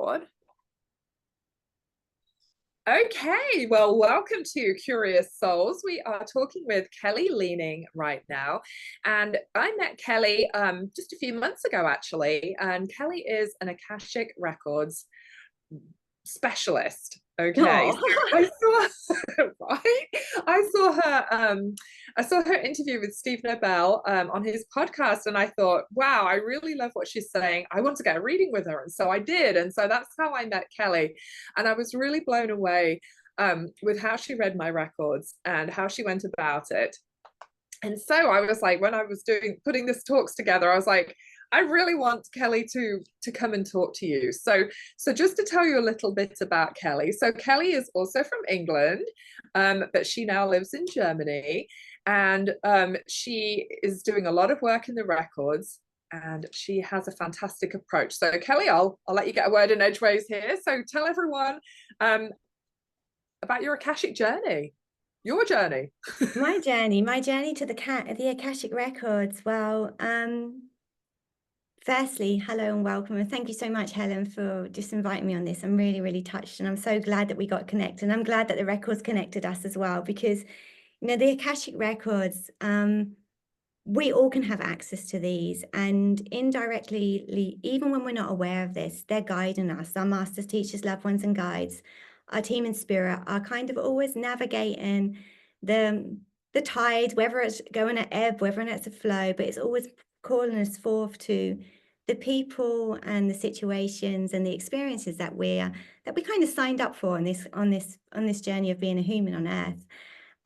record. Okay, well, welcome to Curious Souls. We are talking with Kelly Leaning right now. And I met Kelly just a few months ago, actually. And Kelly is an Akashic Records specialist. Okay. So I saw right. I saw her interview with Steve Nobel on his podcast, and I thought, wow, I really love what she's saying. I want to get a reading with her. And so I did. And so that's how I met Kelly. And I was really blown away with how she read my records and how she went about it. And so I was like, when I was putting this talks together, I was like, I really want Kelly to come and talk to you. So just to tell you a little bit about Kelly. So Kelly is also from England, but she now lives in Germany, and she is doing a lot of work in the records, and she has a fantastic approach. So Kelly, I'll let you get a word in edgeways here. So tell everyone about your Akashic journey. Your journey. my journey to the Akashic Records. Well, firstly, hello and welcome, and thank you so much, Helen, for just inviting me on this. I'm really, really touched, and I'm so glad that we got connected, and I'm glad that the records connected us as well, because, you know, the Akashic Records, we all can have access to these, and indirectly, even when we're not aware of this, they're guiding us. Our masters, teachers, loved ones, and guides, our team in spirit are kind of always navigating the tide, whether it's going at ebb, whether it's a flow, but it's always calling us forth to the people and the situations and the experiences that we kind of signed up for on this journey of being a human on earth.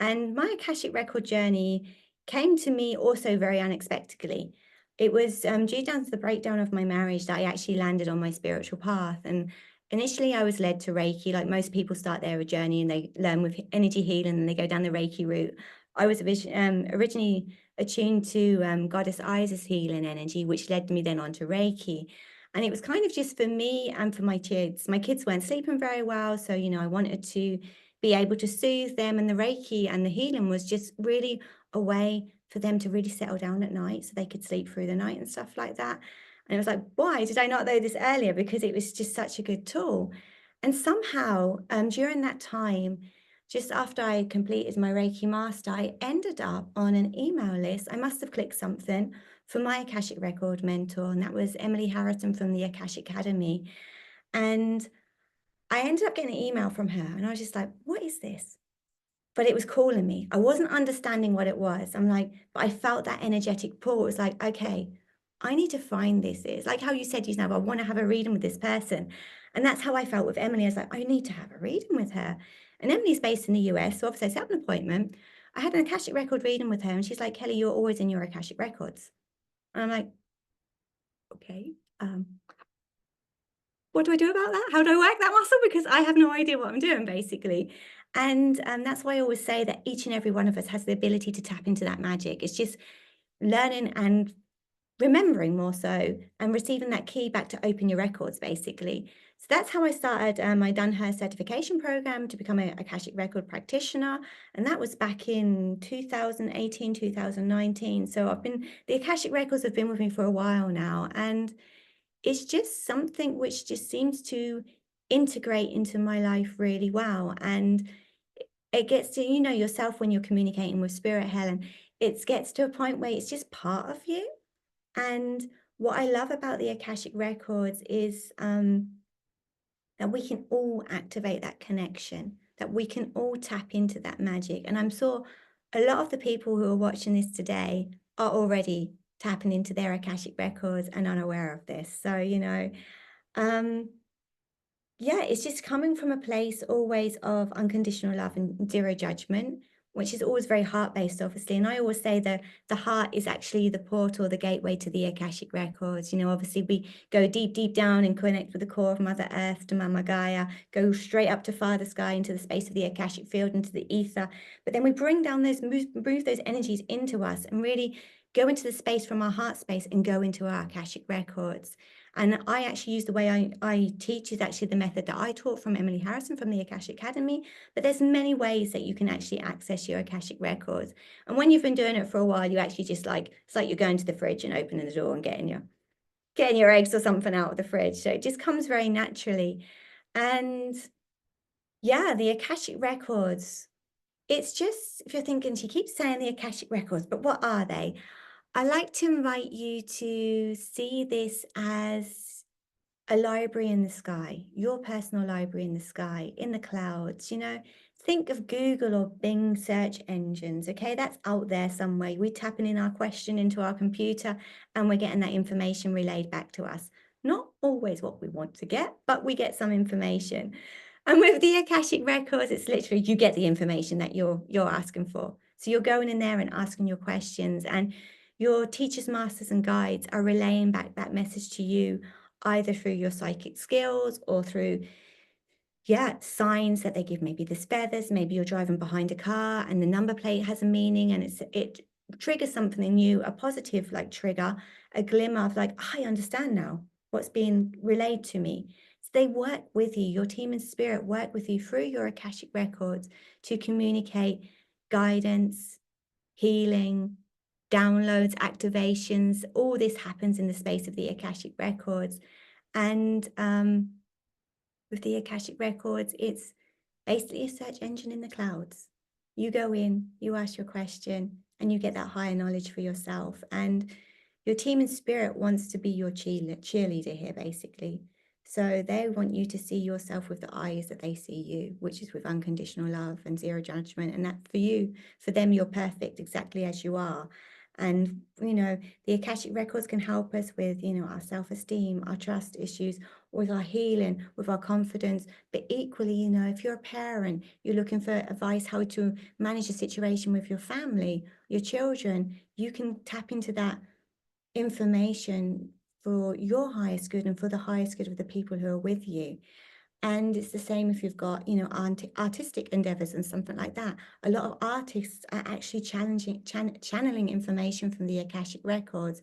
And my Akashic record journey came to me also very unexpectedly. It was due down to the breakdown of my marriage that I actually landed on my spiritual path. And initially I was led to Reiki, like most people start their journey and they learn with energy healing and they go down the Reiki route. I was originally attuned to Goddess Isis healing energy, which led me then on to Reiki. And it was kind of just for me and for my kids. My kids weren't sleeping very well, so, you know, I wanted to be able to soothe them, and the Reiki and the healing was just really a way for them to really settle down at night so they could sleep through the night and stuff like that. And it was like, why did I not know this earlier? Because it was just such a good tool. And somehow during that time, just after I completed my Reiki Master, I ended up on an email list. I must have clicked something for my Akashic Record mentor, and that was Emily Harrison from the Akashic Academy. And I ended up getting an email from her, and I was just like, what is this? But it was calling me. I wasn't understanding what it was. I'm like, but I felt that energetic pull. It was like, okay, I need to find this. It's like how you said, you know, I want to have a reading with this person. And that's how I felt with Emily. I was like, I need to have a reading with her. And Emily's based in the US. So obviously I set up an appointment. I had an Akashic record reading with her. And she's like, Kelly, you're always in your Akashic records. And I'm like, okay. What do I do about that? How do I work that muscle? Because I have no idea what I'm doing, basically. And that's why I always say that each and every one of us has the ability to tap into that magic. It's just learning and remembering more so, and receiving that key back to open your records, basically. So that's how I started. I done her certification program to become a Akashic record practitioner. And that was back in 2018, 2019. So the Akashic records have been with me for a while now. And it's just something which just seems to integrate into my life really well. And it gets to, you know, yourself when you're communicating with spirit, Helen, it gets to a point where it's just part of you. And what I love about the Akashic Records is that we can all activate that connection, that we can all tap into that magic. And I'm sure a lot of the people who are watching this today are already tapping into their Akashic Records and unaware of this. So, you know, yeah, it's just coming from a place always of unconditional love and zero judgment, which is always very heart-based, obviously. And I always say that the heart is actually the portal, the gateway to the Akashic Records. You know, obviously we go deep, deep down and connect with the core of Mother Earth to Mama Gaia, go straight up to Father Sky into the space of the Akashic field, into the ether. But then we bring down move those energies into us and really go into the space from our heart space and go into our Akashic Records. And I actually use the way I teach is actually the method that I taught from Emily Harrison from the Akashic Academy. But there's many ways that you can actually access your Akashic records. And when you've been doing it for a while, you actually just like, it's like you're going to the fridge and opening the door and getting getting your eggs or something out of the fridge. So it just comes very naturally. And yeah, the Akashic Records, it's just, if you're thinking, she keeps saying the Akashic Records, but what are they? I like to invite you to see this as a library in the sky, your personal library in the sky, in the clouds. Think of Google or Bing search engines. Okay, that's out there somewhere. We're tapping in our question into our computer and we're getting that information relayed back to us. Not always what we want to get, but we get some information. And with the Akashic Records, it's literally you get the information that you're asking for. So you're going in there and asking your questions, and your teachers, masters, and guides are relaying back that message to you, either through your psychic skills or through, signs that they give. Maybe there's feathers, maybe you're driving behind a car and the number plate has a meaning, and it triggers something in you, a positive like trigger, a glimmer of like, I understand now what's being relayed to me. So they work with you, your team and spirit work with you through your Akashic Records to communicate guidance, healing, downloads, activations. All this happens in the space of the Akashic Records. And with the Akashic Records, it's basically a search engine in the clouds. You go in, you ask your question, and you get that higher knowledge for yourself. And your team and spirit wants to be your cheerleader here, basically. So they want you to see yourself with the eyes that they see you, which is with unconditional love and zero judgment. And that for them, you're perfect exactly as you are. And, the Akashic Records can help us with, our self-esteem, our trust issues, with our healing, with our confidence. But equally, if you're a parent, you're looking for advice how to manage a situation with your family, your children, you can tap into that information for your highest good and for the highest good of the people who are with you. And it's the same if you've got, artistic endeavors and something like that. A lot of artists are actually channeling information from the Akashic Records.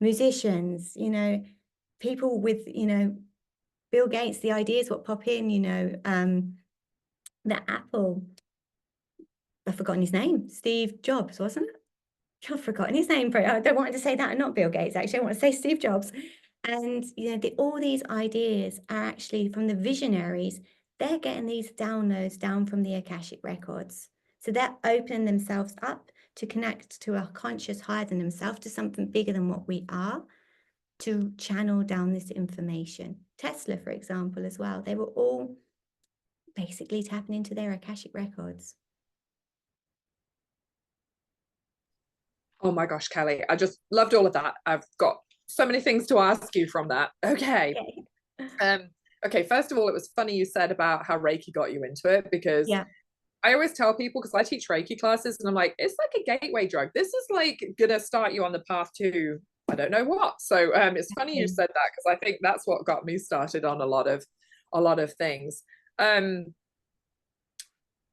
Musicians, people with, Bill Gates, the ideas what pop in, the Apple, I've forgotten his name, Steve Jobs, wasn't it? I've forgotten his name. I don't want to say that and not Bill Gates, actually. I want to say Steve Jobs. And, all these ideas are actually from the visionaries. They're getting these downloads down from the Akashic Records. So they're opening themselves up to connect to a conscious higher than themselves, to something bigger than what we are, to channel down this information. Tesla, for example, as well. They were all basically tapping into their Akashic Records. Oh my gosh, Kelly, I just loved all of that. I've got so many things to ask you from that. Okay. Okay, first of all, it was funny you said about how Reiki got you into it, because I always tell people, because I teach Reiki classes, and I'm like, it's like a gateway drug. This is like gonna start you on the path to I don't know what. So it's funny you said that, because I think that's what got me started on a lot of things. I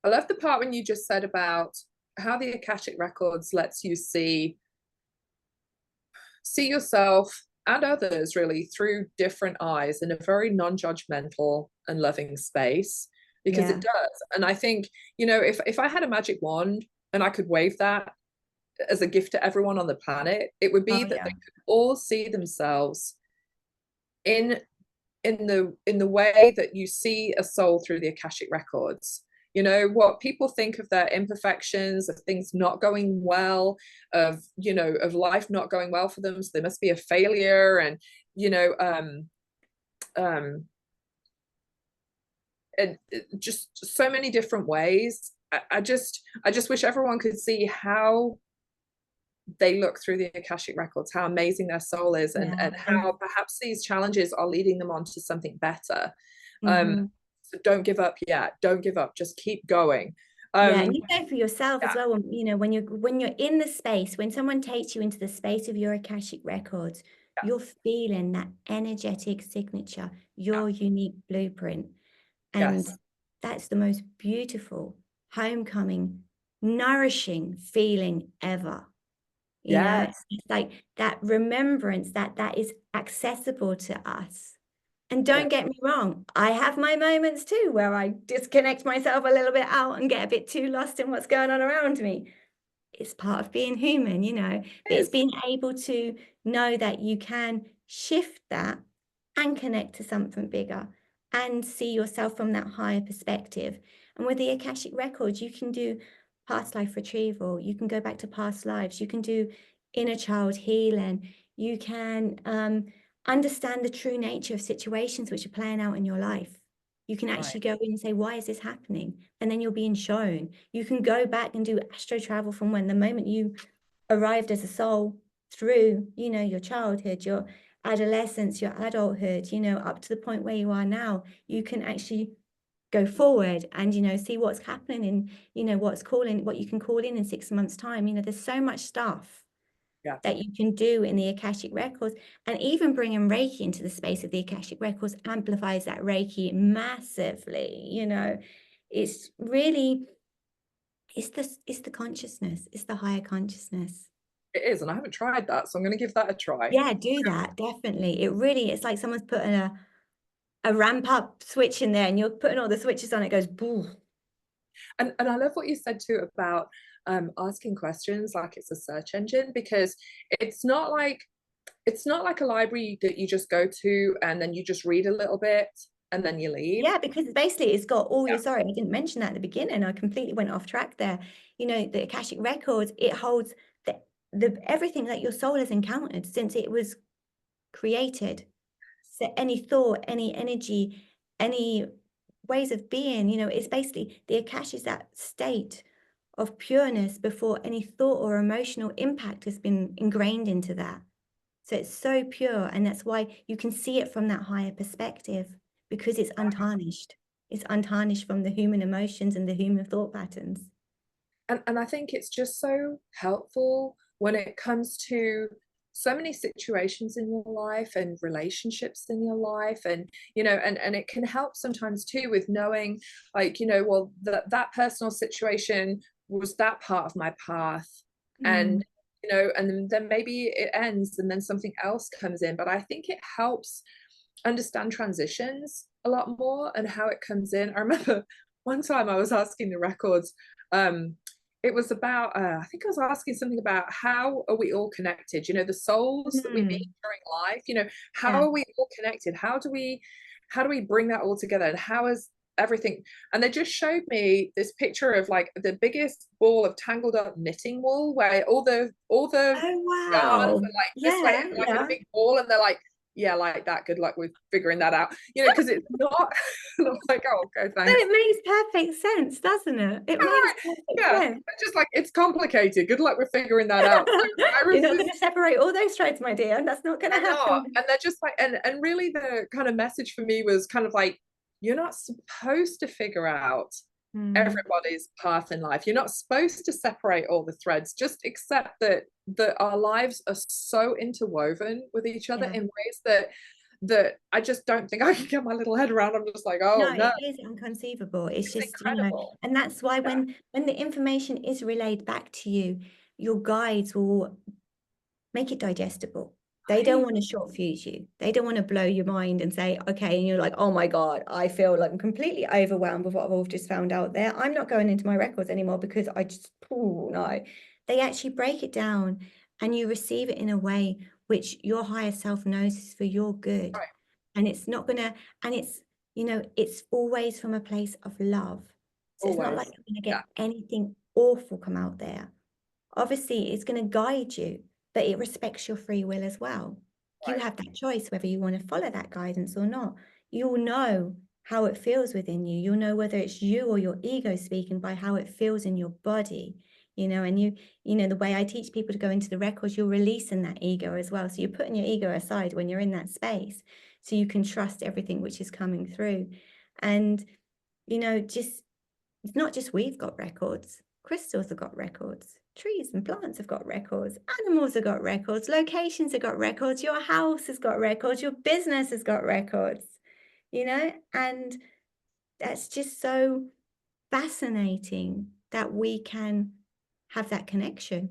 love the part when you just said about how the Akashic Records lets you see yourself and others really through different eyes in a very non-judgmental and loving space, because it does. And I think, if I had a magic wand and I could wave that as a gift to everyone on the planet, it would be that they could all see themselves in the way that you see a soul through the Akashic Records. What people think of their imperfections, of things not going well, of life not going well for them, so they must be a failure, and and just so many different ways. I just wish everyone could see how they look through the Akashic Records, how amazing their soul is, and how perhaps these challenges are leading them on to something better. So don't give up yet. Don't give up. Just keep going. And you go for yourself as well. When you're in the space, when someone takes you into the space of your Akashic Records, you're feeling that energetic signature, your unique blueprint. And that's the most beautiful, homecoming, nourishing feeling ever. It's like that remembrance that is accessible to us. And don't get me wrong, I have my moments too where I disconnect myself a little bit out and get a bit too lost in what's going on around me. It's part of being human, but it's being able to know that you can shift that and connect to something bigger and see yourself from that higher perspective. And with the Akashic Records, you can do past life retrieval, you can go back to past lives, you can do inner child healing, you can understand the true nature of situations which are playing out in your life. You can actually go in and say, why is this happening? And then you're being shown. You can go back and do astro travel from when the moment you arrived as a soul through, you know, your childhood, your adolescence, your adulthood, you know, up to the point where you are now. You can actually go forward and, you know, see what's happening in, you know, what you can call in 6 months' time. You know, there's so much stuff that you can do in the Akashic Records, and even bringing Reiki into the space of the Akashic Records amplifies that Reiki massively. You know, it's really, it's the consciousness, it's the higher consciousness. It is, and I haven't tried that, so I'm going to give that a try. Yeah, do that, definitely. It really, it's like someone's putting a ramp up switch in there and you're putting all the switches on, it goes boom. And I love what you said too about asking questions like it's a search engine, because it's not like a library that you just go to and then you just read a little bit and then you leave. Yeah, because basically it's got all your, sorry, I didn't mention that at the beginning. I completely went off track there. You know, the Akashic Records, it holds the everything that your soul has encountered since it was created. So any thought, any energy, any ways of being, you know, it's basically the Akash is that state of pureness before any thought or emotional impact has been ingrained into that. So it's so pure, and that's why you can see it from that higher perspective, because it's untarnished. It's untarnished from the human emotions and the human thought patterns. And I think it's just so helpful when it comes to so many situations in your life and relationships in your life, and you know, and it can help sometimes too with knowing, like, you know, well, that personal situation was that part of my path, and you know, and then maybe it ends and then something else comes in. But I think it helps understand transitions a lot more and how it comes in. I remember one time I was asking the records, it was about I think I was asking something about how are we all connected, you know, the souls that we meet during life, you know, how are we all connected, how do we bring that all together, and how is everything. And they just showed me this picture of like the biggest ball of tangled up knitting wool where all the Oh yarns wow. are like just like in a big ball, and they're like, yeah, like that, good luck with figuring that out, you know, because it's not. I'm like, oh, okay, thanks. But it makes perfect sense, doesn't it? It makes perfect sense. Just like, it's complicated, good luck with figuring that out. You're not going to separate all those threads, my dear. That's not going to happen. And they're just like, and really the kind of message for me was kind of like, you're not supposed to figure out everybody's path in life. You're not supposed to separate all the threads. Just accept that our lives are so interwoven with each other in ways that I just don't think I can get my little head around. I'm just like, oh no. It is inconceivable. It's just incredible. You know, and that's why when the information is relayed back to you, your guides will make it digestible. They don't want to short fuse you. They don't want to blow your mind and say, okay, and you're like, oh my God, I feel like I'm completely overwhelmed with what I've just found out there. I'm not going into my records anymore because I just, no. They actually break it down and you receive it in a way which your higher self knows is for your good. Right. And it's not gonna, and it's, you know, it's always from a place of love. So it's not like you're gonna get anything awful come out there. Obviously, it's going to guide you, but it respects your free will as well. You have that choice whether you want to follow that guidance or not. You'll know how it feels within you. You'll know whether it's you or your ego speaking by how it feels in your body, you know, and you know, the way I teach people to go into the records, you're releasing that ego as well. So you're putting your ego aside when you're in that space so you can trust everything which is coming through. And, you know, just, it's not just we've got records. Crystals have got records. Trees and plants have got records. Animals have got records. Locations have got records. Your house has got records. Your business has got records, you know? And that's just so fascinating that we can have that connection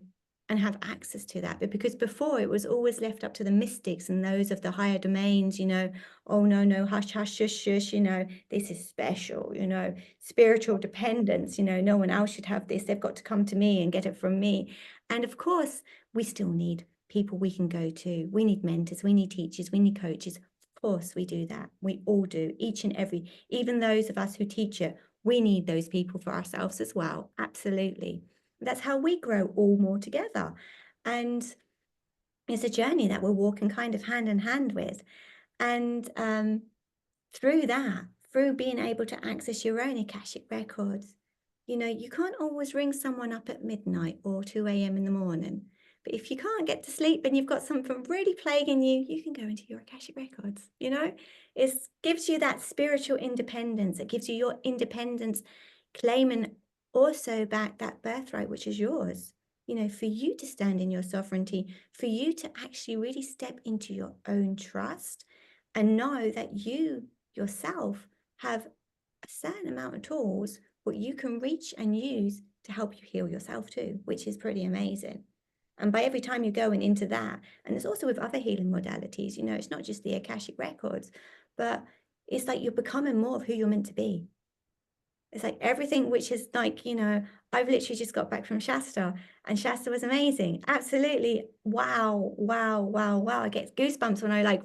and have access to that. But because before it was always left up to the mystics and those of the higher domains, you know, oh no, hush, hush, shush, shush, you know, this is special, you know, spiritual dependence, you know, no one else should have this. They've got to come to me and get it from me. And of course, we still need people we can go to. We need mentors, we need teachers, we need coaches. Of course we do that. We all do, each and every, even those of us who teach it, we need those people for ourselves as well. Absolutely. That's how we grow all more together. And it's a journey that we're walking kind of hand in hand with. And through that, through being able to access your own Akashic records, you know, you can't always ring someone up at midnight or 2 a.m. in the morning. But if you can't get to sleep and you've got something really plaguing you, you can go into your Akashic records, you know? It gives you that spiritual independence. It gives you your independence, claiming also back that birthright, which is yours. You know, for you to stand in your sovereignty, for you to actually really step into your own trust and know that you yourself have a certain amount of tools what you can reach and use to help you heal yourself too, which is pretty amazing. And by every time you're going into that, and it's also with other healing modalities, you know, it's not just the Akashic records, but it's like you're becoming more of who you're meant to be. It's like everything, which is like, you know, I've literally just got back from Shasta, and Shasta was amazing. Absolutely. Wow, wow, wow, wow. I get goosebumps when I like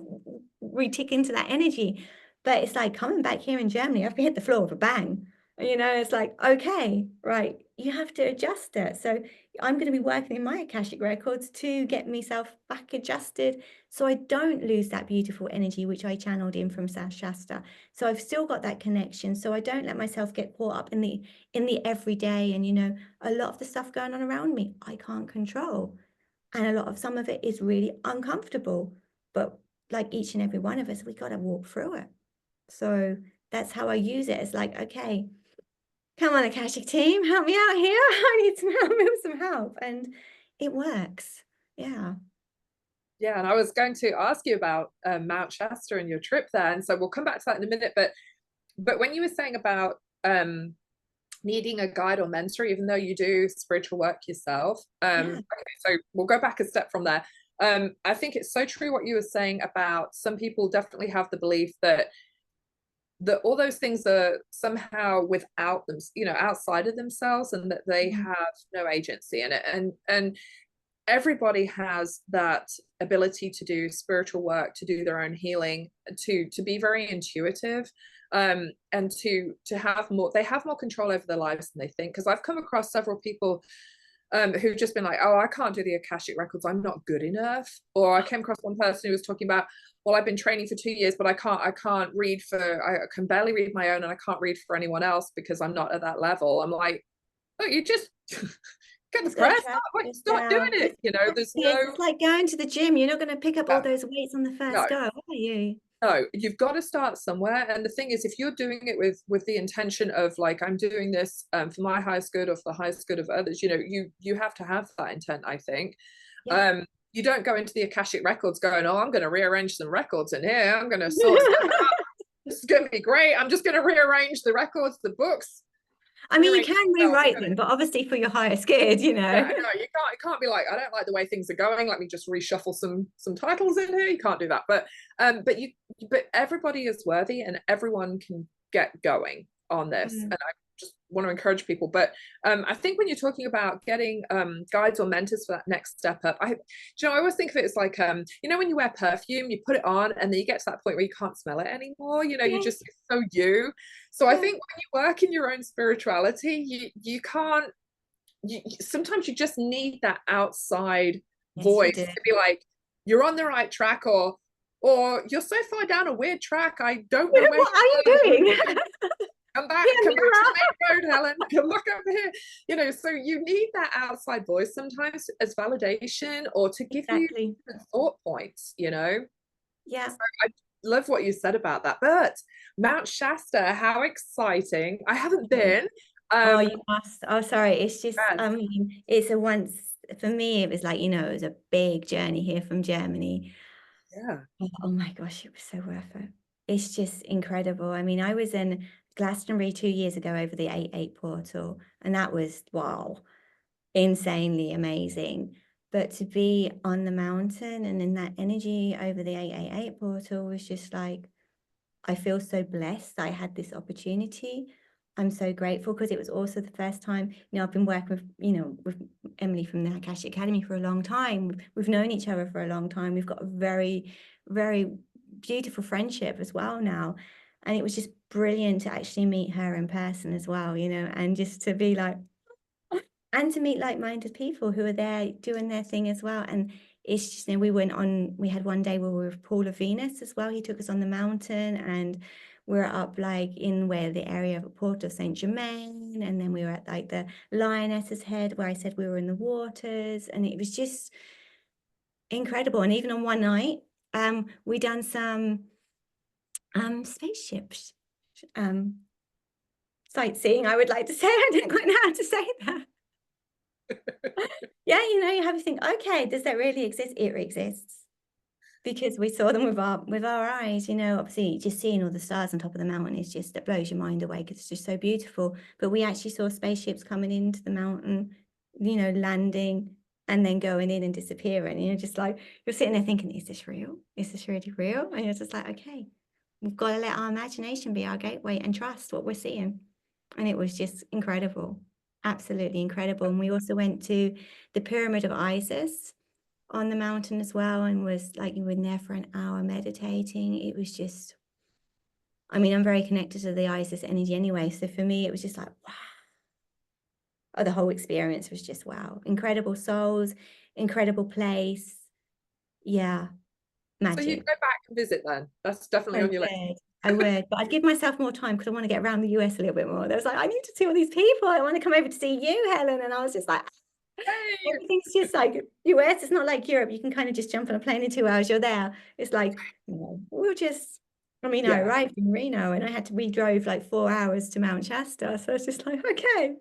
re-tick into that energy. But it's like coming back here in Germany, I've hit the floor with a bang. You know, it's like, okay, right, you have to adjust it. So I'm going to be working in my Akashic records to get myself back adjusted so I don't lose that beautiful energy which I channeled in from Shasta. So I've still got that connection. So I don't let myself get caught up in the everyday, and, you know, a lot of the stuff going on around me, I can't control. And a lot of some of it is really uncomfortable. But like each and every one of us, we got to walk through it. So that's how I use it. It's like, okay, come on, Akashic team, help me out here. I need some help, some help. And it works. Yeah. Yeah, and I was going to ask you about Mount Shasta and your trip there, and so we'll come back to that in a minute. But when you were saying about needing a guide or mentor, even though you do spiritual work yourself, okay, so we'll go back a step from there. I think it's so true what you were saying about some people definitely have the belief that all those things are somehow without them, you know, outside of themselves, and that they have no agency in it. And everybody has that ability to do spiritual work, to do their own healing, to be very intuitive, and to have more, they have more control over their lives than they think. Because I've come across several people who've just been like, oh, I can't do the Akashic records, I'm not good enough. Or I came across one person who was talking about, well, I've been training for 2 years, but I can't read I can barely read my own, and I can't read for anyone else because I'm not at that level. I'm like, oh, you just get the press, start doing it. You know, there's no, it's like going to the gym. You're not going to pick up all those weights on the first go, are you? No, you've got to start somewhere. And the thing is, if you're doing it with the intention of like, I'm doing this for my highest good or for the highest good of others, you know, you have to have that intent, I think. You don't go into the Akashic records going, oh, I'm going to rearrange some records in here, I'm going to sort stuff out, this is going to be great, I'm just going to rearrange the records, the books. I mean, you can rewrite them, but obviously for your highest good, you know. Yeah, no, you can't be like, I don't like the way things are going, let me just reshuffle some titles in here. You can't do that. But everybody is worthy, and everyone can get going on this. And I just want to encourage people. But I think when you're talking about getting guides or mentors for that next step up, I always think of it as like, you know, when you wear perfume, you put it on and then you get to that point where you can't smell it anymore. You know, you just, it's so you. So I think when you work in your own spirituality, you can't, sometimes you just need that outside voice to be like, you're on the right track, or you're so far down a weird track, I don't know where what are you doing. Come back to the main road, Helen, come look over here. You know, so you need that outside voice sometimes as validation, or to give you thought points, you know. So I love what you said about that. But Mount Shasta, how exciting. I haven't been. Oh, you must. Oh, sorry. It's just, I mean, it's a once, for me, it was like, you know, it was a big journey here from Germany. Yeah. Oh my gosh, it was so worth it. It's just incredible. I mean, I was in Glastonbury 2 years ago over the 8/8 portal, and that was, wow, insanely amazing. But to be on the mountain and in that energy over the 8/8 portal was just like, I feel so blessed I had this opportunity. I'm so grateful, because it was also the first time, you know, I've been working with, you know, with Emily from the Akashic Academy for a long time. We've known each other for a long time. We've got a very, very beautiful friendship as well now. And it was just brilliant to actually meet her in person as well, you know, and just to be like, and to meet like-minded people who are there doing their thing as well. And it's just, you know, we had one day where we were with Paul of Venus as well. He took us on the mountain, and we're up like in where the area of Port of Saint Germain, and then we were at like the Lioness's Head, where I said we were in the waters, and it was just incredible. And even on one night, we done some spaceships sightseeing, I would like to say. I don't quite know how to say that. Yeah, you know, you have to think, okay, does that really exist? It exists, because we saw them with our eyes, you know. Obviously just seeing all the stars on top of the mountain is just, it blows your mind away, because it's just so beautiful. But we actually saw spaceships coming into the mountain, you know, landing and then going in and disappearing. You know, just like, you're sitting there thinking, is this real? Is this really real? And you're just like, okay, we've got to let our imagination be our gateway and trust what we're seeing. And it was just incredible, absolutely incredible. And we also went to the Pyramid of Isis on the mountain as well, and was like, you were in there for an hour meditating. It was just, I mean, I'm very connected to the Isis energy anyway, so for me it was just like, wow. Oh, the whole experience was just wow. Incredible souls, incredible place. Yeah, So you magic. go back and visit then. That's definitely on your list. I would, but I'd give myself more time, because I want to get around the US a little bit more. There was like, I need to see all these people. I want to come over to see you, Helen. And I was just like, Hey! everything's just like US. It's not like Europe. You can kind of just jump on a plane in 2 hours, you're there. It's like, you know, we'll just, I mean, I Yeah. arrived in Reno, and we drove like 4 hours to Mount Shasta. So it's just like, okay.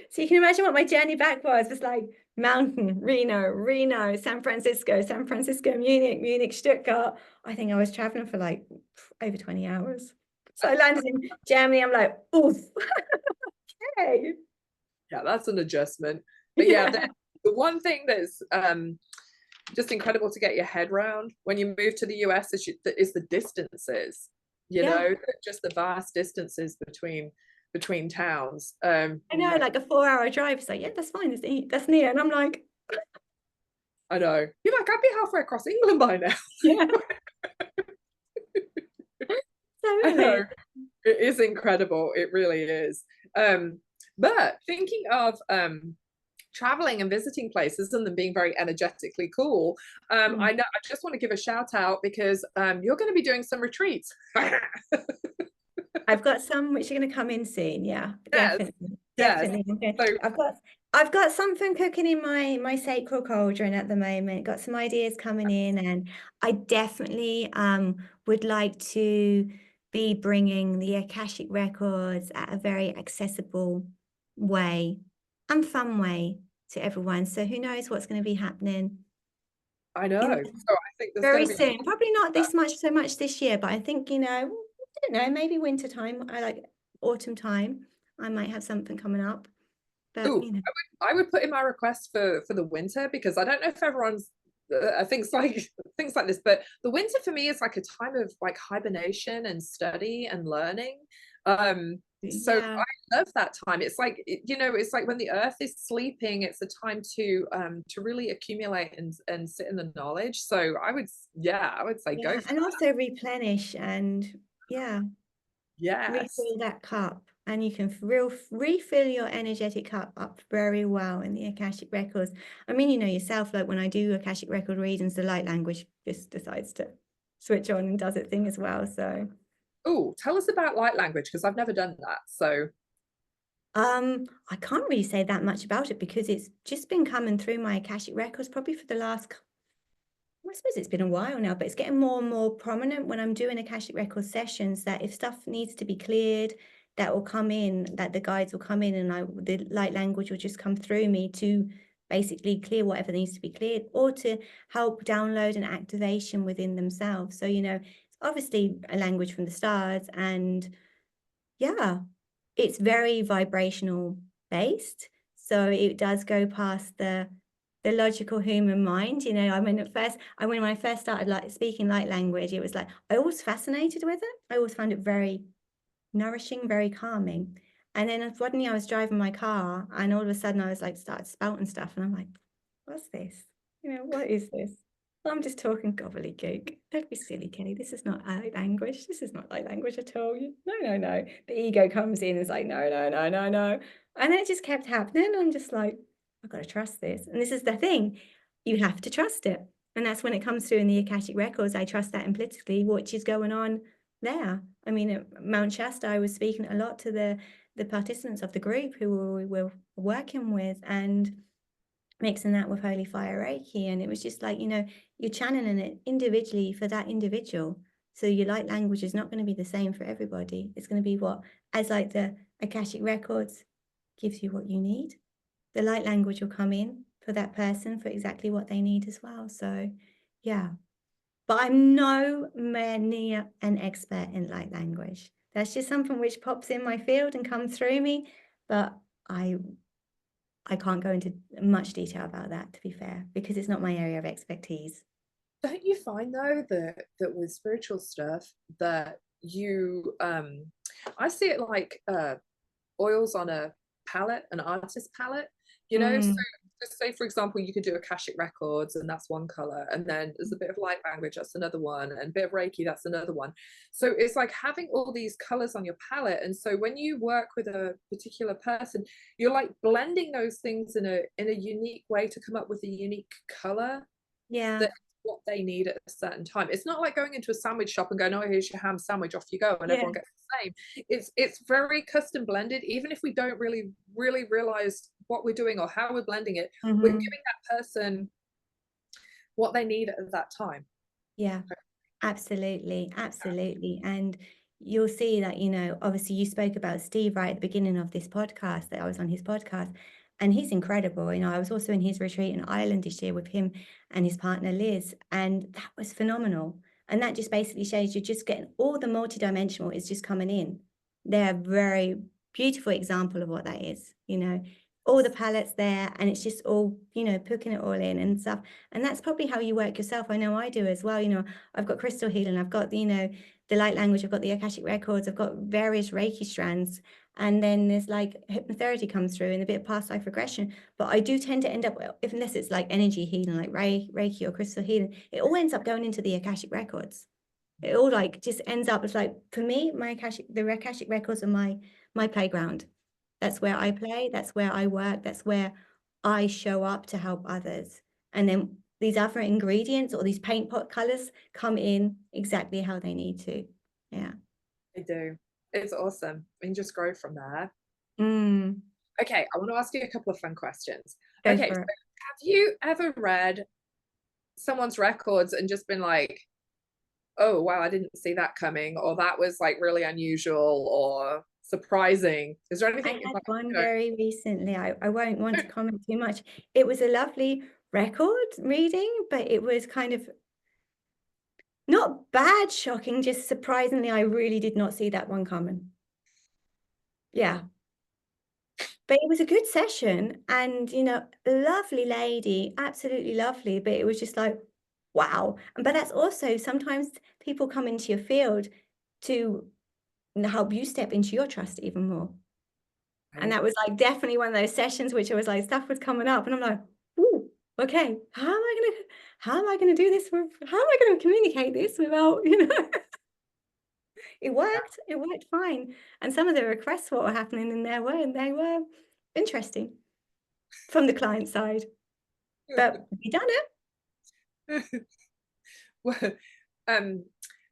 So you can imagine what my journey back was. It's like mountain, Reno, San Francisco, Munich, Stuttgart. I think I was traveling for like over 20 hours. So I landed in Germany. I'm like, oof. Okay. Yeah, that's an adjustment. But yeah, the one thing that's just incredible to get your head around when you move to the US is the distances, you know, just the vast distances between towns. I know, like a 4-hour drive. It's like, yeah, that's fine. That's near. And I'm like, I know. You're like, I'd be halfway across England by now. yeah. I know. It is incredible. It really is. But thinking of traveling and visiting places and them being very energetically cool, I know I just want to give a shout out, because you're going to be doing some retreats. I've got some which are going to come in soon. Yeah, Yes. definitely. So I've got something cooking in my sacral cauldron at the moment. Got some ideas coming in, and I definitely would like to be bringing the Akashic Records at a very accessible way and fun way to everyone. So who knows what's going to be happening? I know. So I think there's very soon. Probably not so much this year, but I think, you know, I don't know, maybe winter time. I like autumn time. I might have something coming up. But Ooh, you know, I would put in my request for the winter, because I don't know if everyone's things like this, but the winter for me is like a time of like hibernation and study and learning. So I love that time. It's like, you know, it's like when the earth is sleeping, it's a time to really accumulate and sit in the knowledge. So I would say go for and also replenish and yes. refill that cup. And you can refill your energetic cup up very well in the Akashic Records. I mean, you know yourself, like when I do Akashic Record readings, the light language just decides to switch on and does its thing as well. So oh, tell us about light language, because I've never done that. So I can't really say that much about it, because it's just been coming through my Akashic Records probably for the last, I suppose it's been a while now, but it's getting more and more prominent when I'm doing Akashic Records sessions, that if stuff needs to be cleared, that will come in, that the guides will come in, and the light language will just come through me to basically clear whatever needs to be cleared, or to help download an activation within themselves. So, you know, it's obviously a language from the stars, and yeah, it's very vibrational based. So it does go past the logical human mind. You know, I mean, when I first started like speaking light language, it was like, I was fascinated with it. I always found it very nourishing, very calming. And then suddenly I was driving my car, and all of a sudden I was like, started spouting stuff, and I'm like, what's this? You know, what is this? I'm just talking gobbledygook. Don't be silly, Kelly. This is not light language. This is not light language at all. No, no, no. The ego comes in and is like, no, no, no, no, no. And it just kept happening. I'm just like, I've got to trust this. And this is the thing. You have to trust it. And that's when it comes through in the Akashic Records. I trust that implicitly, which is going on there. I mean, at Mount Shasta, I was speaking a lot to the participants of the group who we were working with, and mixing that with Holy Fire Reiki. And it was just like, you know, you're channeling it individually for that individual. So your light language is not going to be the same for everybody. It's going to be what, as like the Akashic Records gives you what you need. The light language will come in for that person for exactly what they need as well. So yeah, but I'm nowhere near an expert in light language. That's just something which pops in my field and comes through me, but I can't go into much detail about that, to be fair, because it's not my area of expertise. Don't you find though that with spiritual stuff that you I see it like oils on a palette, an artist palette, you know. So just say for example you could do Akashic Records and that's one color, and then there's a bit of light language, that's another one, and a bit of Reiki, that's another one. So it's like having all these colors on your palette, and so when you work with a particular person, you're like blending those things in a unique way to come up with a unique color that what they need at a certain time. It's not like going into a sandwich shop and going, oh, here's your ham sandwich, off you go, and everyone gets the same. It's very custom blended. Even if we don't really realize what we're doing or how we're blending it, we're giving that person what they need at that time. Yeah, absolutely, absolutely. And you'll see that, you know, obviously you spoke about Steve right at the beginning of this podcast, that I was on his podcast, and he's incredible. You know, I was also in his retreat in Ireland this year with him and his partner Liz, and that was phenomenal. And that just basically shows you're just getting all the multidimensional is just coming in. They're a very beautiful example of what that is, you know, all the palettes there, and it's just all, you know, putting it all in and stuff. And that's probably how you work yourself. I know I do as well. You know, I've got crystal healing, I've got, you know, the light language, I've got the Akashic Records, I've got various Reiki strands. And then there's like hypnotherapy comes through and a bit of past life regression. But I do tend to end up, if unless it's like energy healing, like Reiki or crystal healing, it all ends up going into the Akashic Records. It all like just ends up, it's like, for me, the Akashic Records are my playground. That's where I play, that's where I work, that's where I show up to help others. And then these other ingredients or these paint pot colors come in exactly how they need to. Yeah. They do. It's awesome. And just grow from there. Mm. Okay, I want to ask you a couple of fun questions. Go Okay, for so it. have you ever read someone's records and just been like, oh wow, I didn't see that coming, or that was like really unusual or surprising? Is there I anything had like, one very recently. I won't want to comment too much. It was a lovely record reading, but it was kind of not bad shocking, just surprisingly, I really did not see that one coming. Yeah. But it was a good session, and, you know, lovely lady, absolutely lovely, but it was just like, wow. But that's also sometimes people come into your field to help you step into your trust even more. And that was like definitely one of those sessions which I was like, stuff was coming up, and I'm like, ooh, okay, how am I gonna do this how am I gonna communicate this without, you know? It worked fine. And some of the requests what were happening in there they were interesting from the client side. But we done it. well,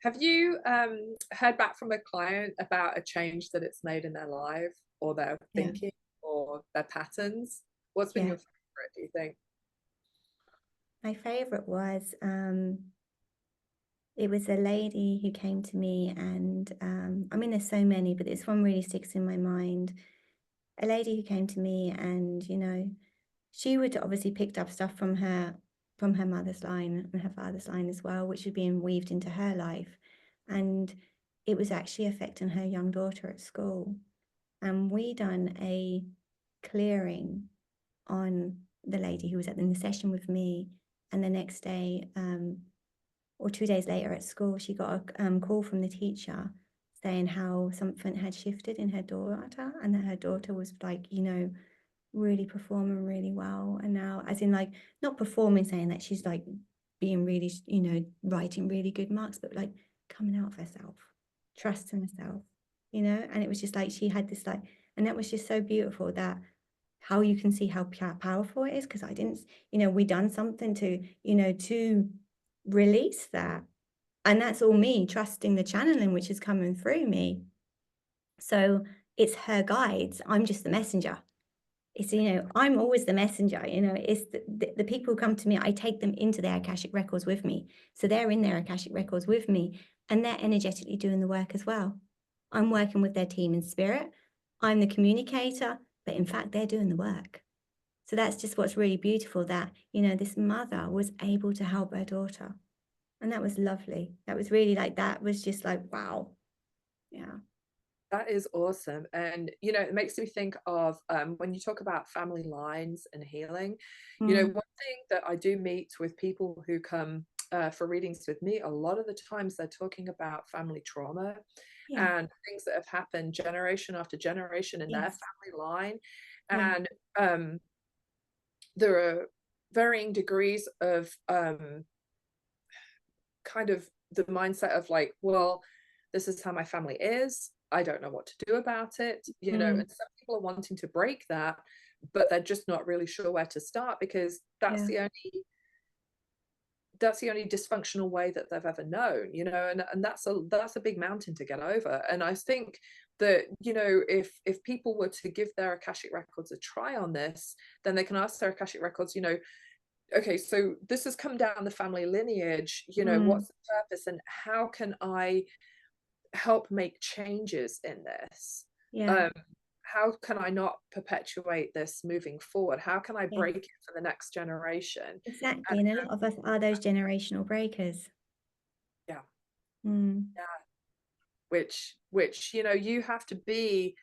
have you heard back from a client about a change that it's made in their life or their thinking or their patterns? What's been your favorite, do you think? My favorite was it was a lady who came to me, and I mean there's so many, but this one really sticks in my mind. A lady who came to me, and, you know, she would obviously picked up stuff from her mother's line and her father's line as well, which had been weaved into her life. And it was actually affecting her young daughter at school. And we done a clearing on the lady who was in the session with me. And the next day, or 2 days later at school, she got a call from the teacher saying how something had shifted in her daughter, and that her daughter was like, you know, really performing really well. And now, as in like, not performing, saying that she's like being really, you know, writing really good marks, but like coming out of herself, trusting herself, you know. And it was just like she had this like, and that was just so beautiful, that how you can see how powerful it is. Because I didn't, you know, we done something to, you know, to release that. And that's all me trusting the channeling which is coming through me. So it's her guides. I'm just the messenger. It's, you know, I'm always the messenger, you know. It's the people who come to me, I take them into their Akashic records with me. So they're in their Akashic records with me, and they're energetically doing the work as well. I'm working with their team in spirit. I'm the communicator, but in fact, they're doing the work. So that's just what's really beautiful, that, you know, this mother was able to help her daughter. And that was lovely. That was really like, that was just like, wow. Yeah. That is awesome. And, you know, it makes me think of when you talk about family lines and healing, you know, one thing that I do meet with people who come for readings with me, a lot of the times they're talking about family trauma and things that have happened generation after generation in their family line. And there are varying degrees of kind of the mindset of like, well, this is how my family is. I don't know what to do about it, you know. And some people are wanting to break that, but they're just not really sure where to start, because that's the only dysfunctional way that they've ever known, you know. And that's a big mountain to get over. And I think that, you know, if people were to give their Akashic records a try on this, then they can ask their Akashic records, you know, okay, so this has come down the family lineage, you know, what's the purpose, and how can I help make changes in this? How can I not perpetuate this moving forward? How can I break it for the next generation? Exactly. And a lot of us are those generational breakers. Yeah. Mm. Yeah. Which, you know, you have to be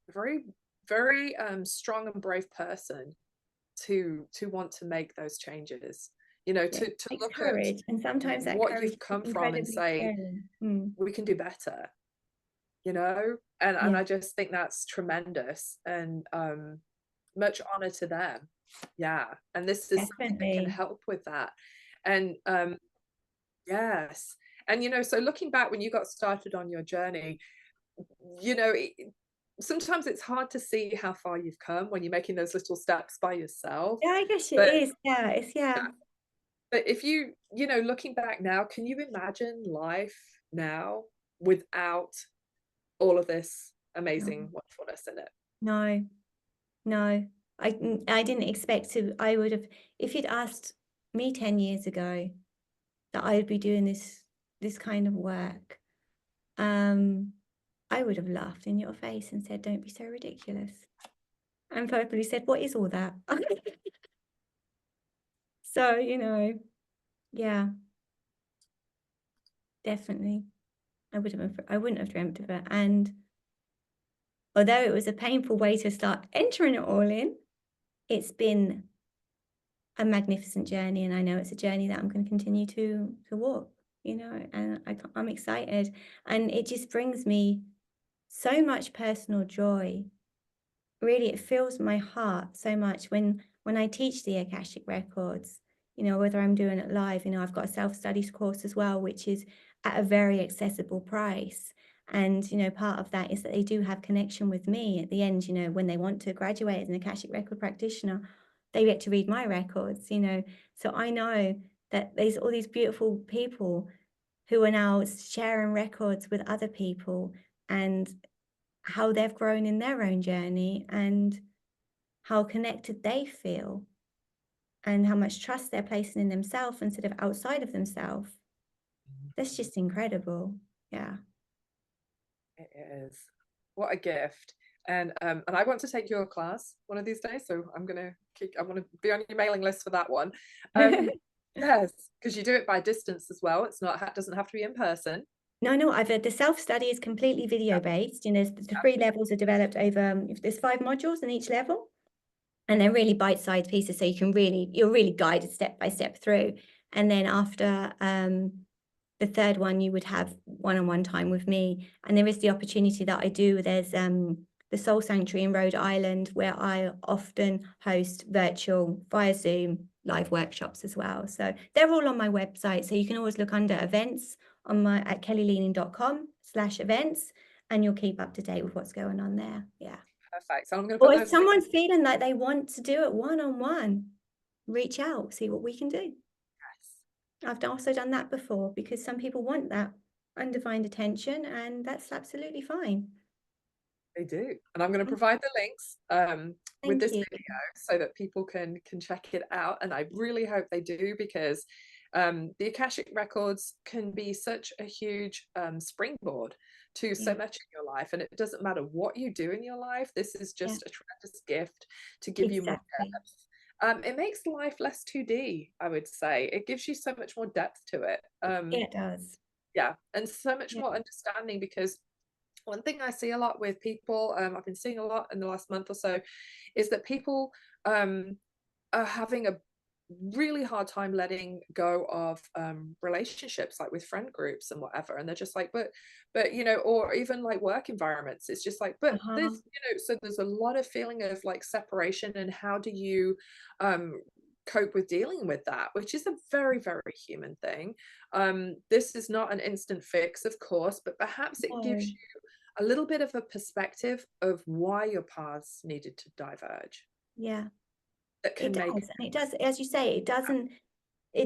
a very, very strong and brave person to want to make those changes, you know, to look courage. at And sometimes that what courage you've is come from and incredibly say, scary. we can do better, you know. And I just think that's tremendous, and much honor to them. Yeah. And this is something that can help with that. And yes. And, you know, so looking back when you got started on your journey, you know, sometimes it's hard to see how far you've come when you're making those little steps by yourself. Yeah, I guess it But is. Yeah, it's but if you know, looking back now, can you imagine life now without all of this amazing wonderfulness in it? No, no. I didn't expect to. I would have, if you'd asked me 10 years ago that I would be doing this kind of work, I would have laughed in your face and said, "Don't be so ridiculous." And probably said, "What is all that?" So, you know, yeah, definitely. I wouldn't have dreamt of it. And although it was a painful way to start entering it all in, it's been a magnificent journey. And I know it's a journey that I'm going to continue to walk, you know, and I'm excited. And it just brings me so much personal joy. Really, it fills my heart so much when I teach the Akashic Records, you know, whether I'm doing it live. You know, I've got a self-studies course as well, which is at a very accessible price. And, you know, part of that is that they do have connection with me at the end. You know, when they want to graduate as an Akashic Record practitioner, they get to read my records, you know. So I know that there's all these beautiful people who are now sharing records with other people, and how they've grown in their own journey, and how connected they feel, and how much trust they're placing in themselves instead of outside of themselves. That's just incredible. Yeah. It is. What a gift. And I want to take your class one of these days, so I want to be on your mailing list for that one. Yes, because you do it by distance as well. Doesn't have to be in person. No, the self-study is completely video based. You know, the 3 levels are developed over, there's 5 modules in each level, and they're really bite-sized pieces, so you're really guided step by step through. And then after the third one, you would have one-on-one time with me. And there is the opportunity that I do. There's the Soul Sanctuary in Rhode Island, where I often host virtual via Zoom live workshops as well. So they're all on my website. So you can always look under events on my at kellyleaning.com/events, and you'll keep up to date with what's going on there. Yeah. Perfect. So I'm going to Or put if those someone's feeling like they want to do it one-on-one, reach out, see what we can do. I've also done that before, because some people want that undefined attention, and that's absolutely fine. They do. And I'm going to provide the links with this video so that people can check it out. And I really hope they do, because the Akashic Records can be such a huge springboard to so much in your life. And it doesn't matter what you do in your life. This is just a tremendous gift to give you more depth. It makes life less 2D, I would say. It gives you so much more depth to it. It does. Yeah, and so much more understanding, because one thing I see a lot with people, I've been seeing a lot in the last month or so, is that people are having a really hard time letting go of relationships, like with friend groups and whatever, and they're just like, but you know, or even like work environments, it's just like, but this, you know, so there's a lot of feeling of like separation, and how do you cope with dealing with that, which is a very, very human thing. This is not an instant fix, of course, but perhaps it gives you a little bit of a perspective of why your paths needed to diverge. Yeah, that can make and it does, as you say, it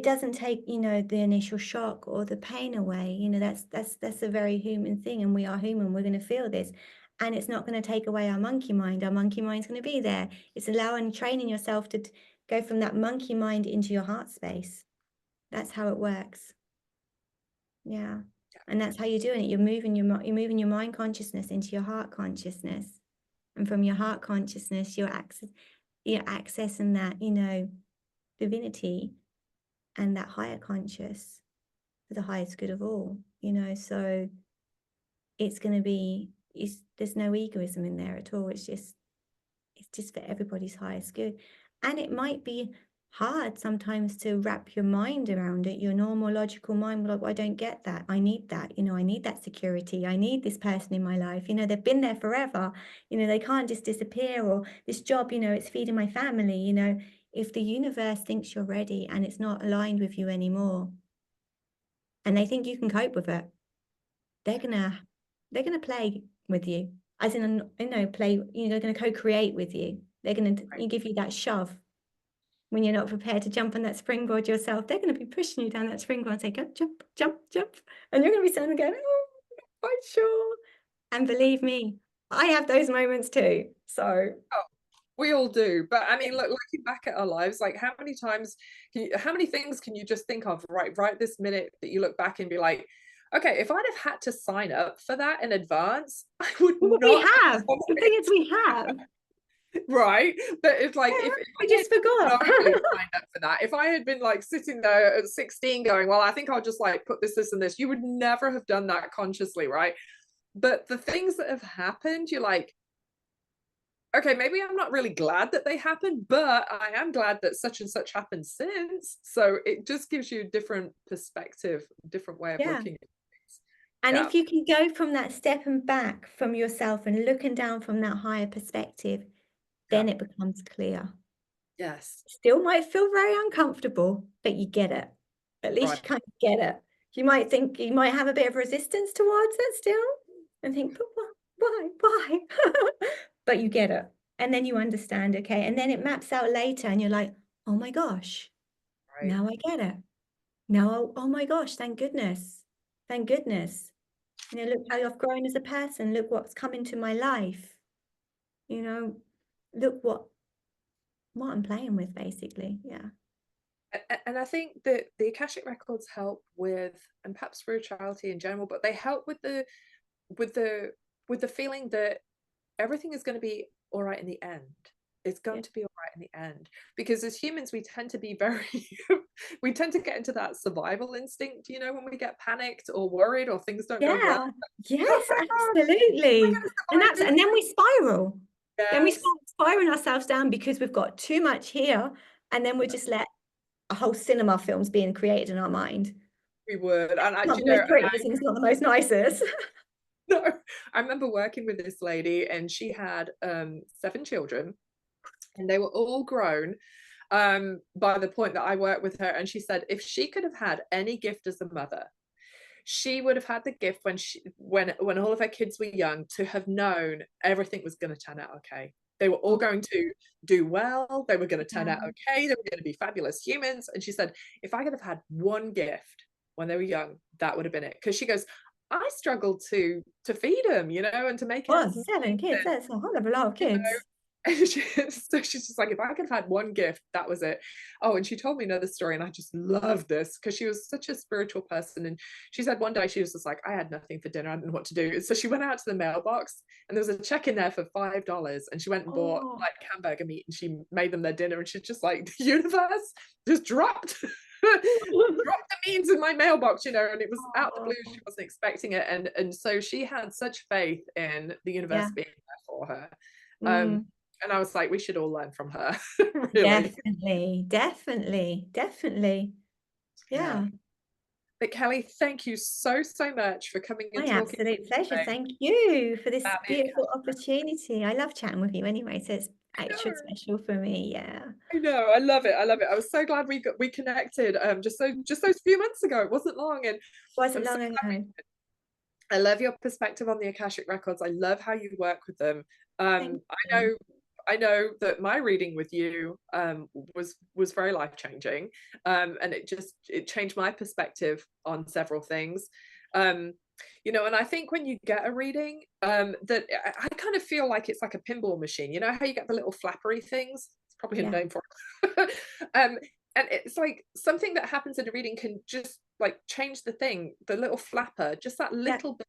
doesn't take, you know, the initial shock or the pain away. You know, that's a very human thing, and we are human. We're going to feel this, and it's not going to take away our monkey mind. Our monkey mind's going to be there. It's allowing, training yourself to go from that monkey mind into your heart space. That's how it works. Yeah. And that's how you're doing it. You're moving your mind consciousness into your heart consciousness, and from your heart consciousness, you're accessing that, you know, divinity and that higher conscious for the highest good of all, you know. So it's going to be, there's no egoism in there at all. It's just for everybody's highest good. And it might be hard sometimes to wrap your mind around it. Your normal logical mind will like, well, I don't get that. I need that, you know, I need that security. I need this person in my life. You know, they've been there forever. You know, they can't just disappear. Or this job, you know, it's feeding my family. You know, if the universe thinks you're ready and it's not aligned with you anymore, and they think you can cope with it, they're gonna play with you, as in, you know, play, you know, they're gonna co-create with you. They're gonna give you that shove when you're not prepared to jump on that springboard yourself. They're gonna be pushing you down that springboard and say, go, jump, jump, jump. And you're gonna be standing going, oh, I'm not quite sure. And believe me, I have those moments too. So we all do. But I mean, look, looking back at our lives, like how many things can you just think of right this minute that you look back and be like, okay, if I'd have had to sign up for that in advance, I would not. We have. The thing is, we have. Right, but it's like, if I just forgot. signed up for that, if I had been like sitting there at 16 going, well, I think I'll just like put this and this, you would never have done that consciously, right? But the things that have happened, you're like, okay, maybe I'm not really glad that they happened, but I am glad that such and such happened since. So it just gives you a different perspective, different way of looking at things. And if you can go from that stepping back from yourself and looking down from that higher perspective, then it becomes clear. Yes. Still might feel very uncomfortable, but you get it. At least you kind of get it. You might think, you might have a bit of resistance towards it still, and think, but why? But you get it. And then you understand, okay? And then it maps out later and you're like, oh my gosh, now I get it. Now, oh my gosh, thank goodness. Thank goodness. You know, look how I've grown as a person. Look what's come into my life. You know, look what I'm playing with, basically. Yeah. And I think that the Akashic Records help with, and perhaps spirituality in general, but they help with the feeling that everything is going to be all right in the end. It's going to be all right in the end, because as humans, we tend to be we tend to get into that survival instinct, you know, when we get panicked or worried or things don't go well. Yes, absolutely. And then we spiral. Yes. Then we start spiraling ourselves down because we've got too much here, and then we just let a whole cinema films being created in our mind. we would. And I, Not you the know, most prettiest and it's not the most nicest. no, I remember working with this lady, and she had 7 children, and they were all grown by the point that I worked with her. And she said if she could have had any gift as a mother, she would have had the gift when all of her kids were young, to have known everything was going to turn out okay. They were all going to do well. They were going to turn out okay. They were going to be fabulous humans. And she said, if I could have had one gift when they were young, that would have been it. Because she goes, I struggled to feed them, you know, and to make Well, ends meet. 7 kids, that's a whole of a lot of kids. And so she's just like, if I could have had one gift, that was it. Oh, and she told me another story, and I just love this because she was such a spiritual person. And she said one day she was just like, I had nothing for dinner, I didn't know what to do. So she went out to the mailbox, and there was a check in there for $5, and she went and bought like hamburger meat, and she made them their dinner. And she's just like, the universe just dropped dropped the means in my mailbox, you know, and it was out the blue. She wasn't expecting it. And so she had such faith in the universe being there for her. And I was like, we should all learn from her. Really. Definitely. Yeah. But Kelly, thank you so much for coming and My talking. absolute pleasure. Thank you for this beautiful opportunity. I love chatting with you anyway, so it's extra special for me. Yeah. I know, I love it. I was so glad we connected just those few months ago. It wasn't long, and wasn't long ago. I love your perspective on the Akashic Records. I love how you work with them. I know that my reading with you was very life-changing, and it changed my perspective on several things. You know, and I think when you get a reading, that I kind of feel like it's like a pinball machine. You know how you get the little flappery things? It's probably a name for it. And it's like something that happens in a reading can just like change the little flapper, just that little bit,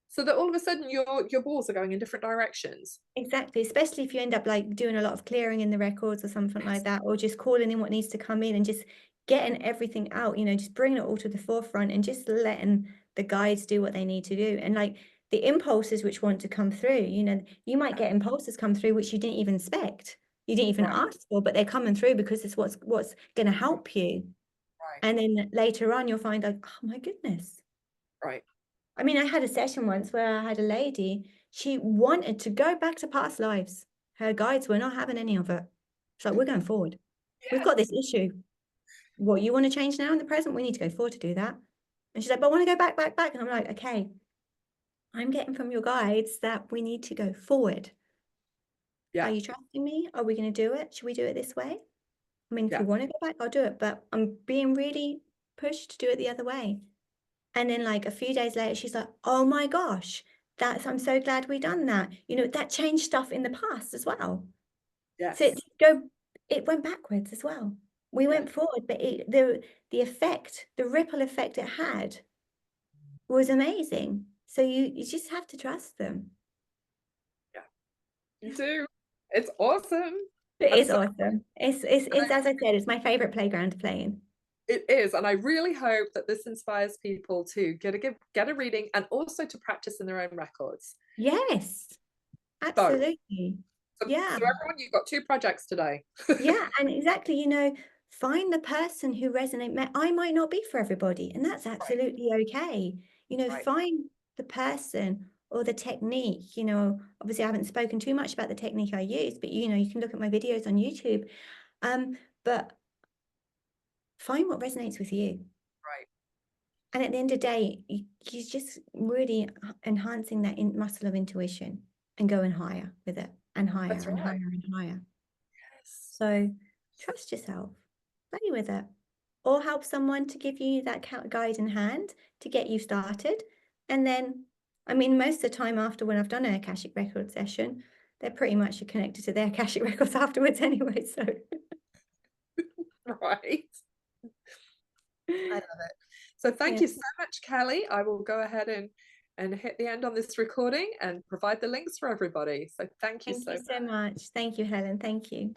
so that all of a sudden your balls are going in different directions. Exactly, especially if you end up like doing a lot of clearing in the records or something like that, or just calling in what needs to come in and just getting everything out, you know, just bringing it all to the forefront and just letting the guides do what they need to do. And like the impulses which want to come through, you know, you might get impulses come through which you didn't even expect, you didn't even ask for, but they're coming through because it's what's going to help you. And then later on you'll find like, oh my goodness. I mean, I had a session once where I had a lady, she wanted to go back to past lives. Her guides were not having any of it. It's like, we're going forward. We've got this issue. What, you want to change now in the present? We need to go forward to do that. And she's like, but I want to go back. And I'm like, okay, I'm getting from your guides that we need to go forward. Are you trusting me? Are we going to do it? Should we do it this way? I mean, if you want to go back, I'll do it. But I'm being really pushed to do it the other way. And then like a few days later, she's like, oh my gosh, I'm so glad we done that. You know, that changed stuff in the past as well. So it went backwards as well. We went forward, but the effect, the ripple effect it had was amazing. So you just have to trust them. Yeah, you do. It's awesome. It is awesome. It's as I said, it's my favorite playground to play in. It is, and I really hope that this inspires people to get a reading and also to practice in their own records. Yes, absolutely. So everyone, you've got 2 projects today. Yeah, and exactly, you know, find the person who resonates. I might not be for everybody, and that's absolutely okay. You know, find the person or the technique. You know, obviously I haven't spoken too much about the technique I use, but you know, you can look at my videos on YouTube. But find what resonates with you. And at the end of the day, you're just really enhancing that muscle of intuition and going higher with it, and higher and higher and higher. So trust yourself, play with it, or help someone to give you that guiding hand to get you started. And then, I mean, most of the time after when I've done an Akashic Records session, they're pretty much connected to their Akashic Records afterwards anyway, so. I love it. So thank you so much, Kelly. I will go ahead and hit the end on this recording and provide the links for everybody. So thank you so much. Thank you so much. Thank you, Helen. Thank you.